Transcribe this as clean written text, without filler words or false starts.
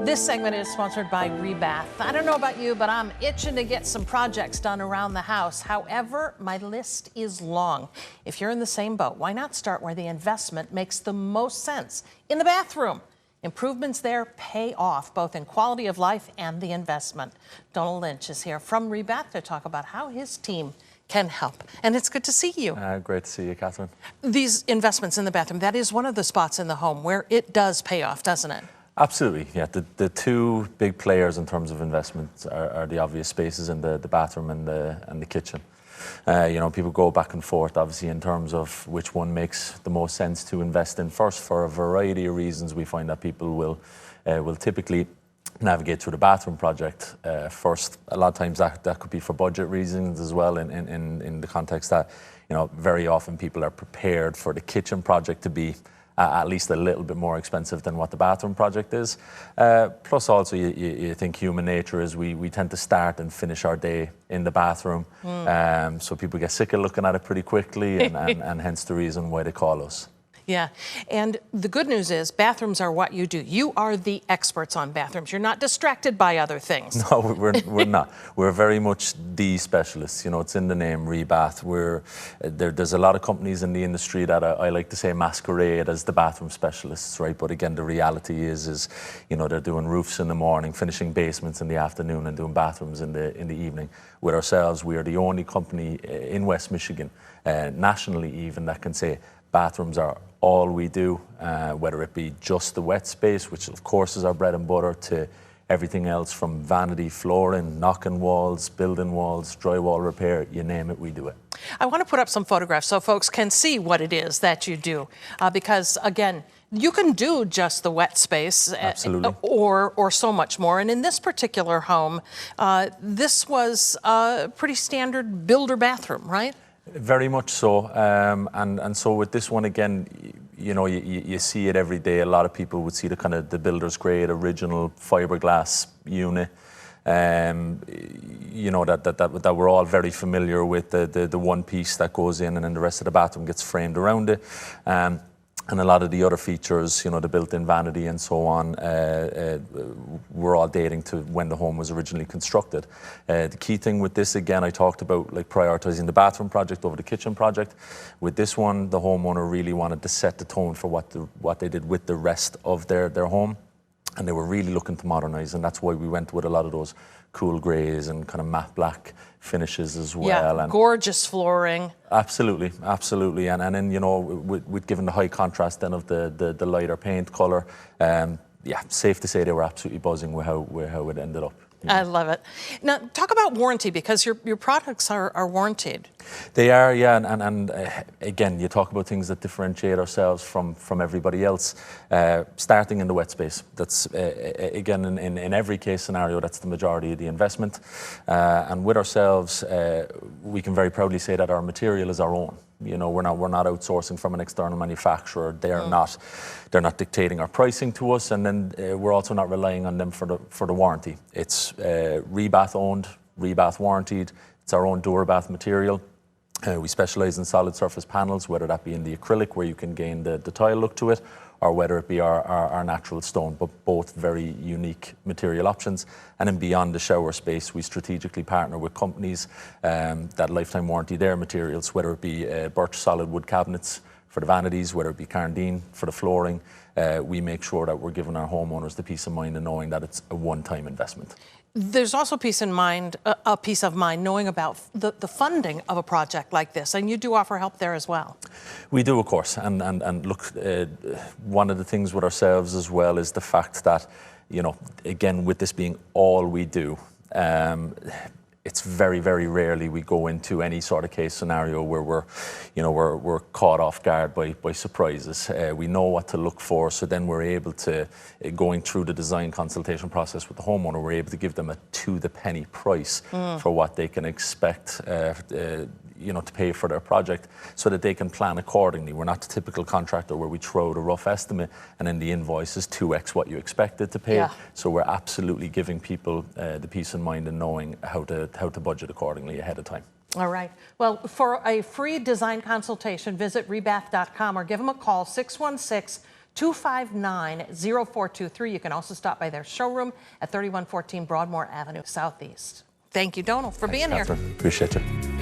This segment is sponsored by Rebath. I don't know about you, but I'm itching to get some projects done around the house. However, my list is long. If you're in the same boat, why not start where the investment makes the most sense? In the bathroom. Improvements there pay off, both in quality of life and the investment. Donald Lynch is here from Rebath to talk about how his team can help. And it's good to see you. Great to see you, Catherine. These investments in the bathroom, that is one of the spots in the home where it does pay off, doesn't it? Absolutely, yeah. The two big players in terms of investments are the obvious spaces in the bathroom and the kitchen. You know, people go back and forth, obviously, in terms of which one makes the most sense to invest in first. For a variety of reasons, we find that people will typically navigate through the bathroom project first. A lot of times that could be for budget reasons as well, in the context that, you know, very often people are prepared for the kitchen project to be at least a little bit more expensive than what the bathroom project is. Plus also you think human nature is we tend to start and finish our day in the bathroom. So people get sick of looking at it pretty quickly and hence the reason why they call us. Yeah, and the good news is bathrooms are what you do. You are the experts on bathrooms. You're not distracted by other things. No, we're not. We're very much the specialists. You know, it's in the name, Rebath. There's a lot of companies in the industry that I like to say masquerade as the bathroom specialists, right? But again, the reality is you know, they're doing roofs in the morning, finishing basements in the afternoon, and doing bathrooms in the evening. With ourselves, we are the only company in West Michigan, nationally even, that can say bathrooms are all we do, whether it be just the wet space, which of course is our bread and butter, to everything else from vanity flooring, knocking walls, building walls, drywall repair, you name it, we do it. I want to put up some photographs so folks can see what it is that you do, because again, you can do just the wet space. Absolutely. Or so much more. And in this particular home, this was a pretty standard builder bathroom, right? Very much so, and so with this one again, you know, you see it every day. A lot of people would see the builder's grade original fiberglass unit. You know, that we're all very familiar with, the one piece that goes in and then the rest of the bathroom gets framed around it. And a lot of the other features, you know, the built-in vanity and so on, were all dating to when the home was originally constructed. The key thing with this, again, I talked about like prioritizing the bathroom project over the kitchen project. With this one, the homeowner really wanted to set the tone for what they did with the rest of their home. And they were really looking to modernize, and that's why we went with a lot of those cool grays and kind of matte black finishes as well. Yeah, and gorgeous flooring. Absolutely, absolutely. And then, you know, with given the high contrast then of the lighter paint color, yeah, safe to say they were absolutely buzzing with how it ended up. I love it. Now, talk about warranty, because your products are warranted. They are, yeah, and again, you talk about things that differentiate ourselves from everybody else. Starting in the wet space, that's again in every case scenario, that's the majority of the investment. And with ourselves, we can very proudly say that our material is our own. You know, we're not outsourcing from an external manufacturer. They're not dictating our pricing to us, and then we're also not relying on them for the warranty. It's Rebath owned, Rebath warranted. It's our own Durabath material. We specialize in solid surface panels, whether that be in the acrylic, where you can gain the tile look to it, or whether it be our natural stone, but both very unique material options. And then beyond the shower space, we strategically partner with companies that lifetime warranty their materials, whether it be birch solid wood cabinets for the vanities, whether it be Carndean for the flooring. We make sure that we're giving our homeowners the peace of mind of knowing that it's a one-time investment. There's also peace of mind knowing about the funding of a project like this, and you do offer help there as well. We do, of course, and look, one of the things with ourselves as well is the fact that, you know, again, with this being all we do, it's very, very rarely we go into any sort of case scenario where we're caught off guard by surprises. We know what to look for, so then we're able to, going through the design consultation process with the homeowner, we're able to give them a to-the-penny price for what they can expect, you know, to pay for their project, so that they can plan accordingly. We're not the typical contractor where we throw out a rough estimate and then the invoice is 2x what you expected to pay. Yeah. So we're absolutely giving people the peace of mind and knowing how to budget accordingly ahead of time. All right. Well, for a free design consultation, visit rebath.com or give them a call, 616 259-0423. You can also stop by their showroom at 3114 Broadmoor Avenue Southeast. Thank you, Donal, for being here. Catherine. Appreciate you.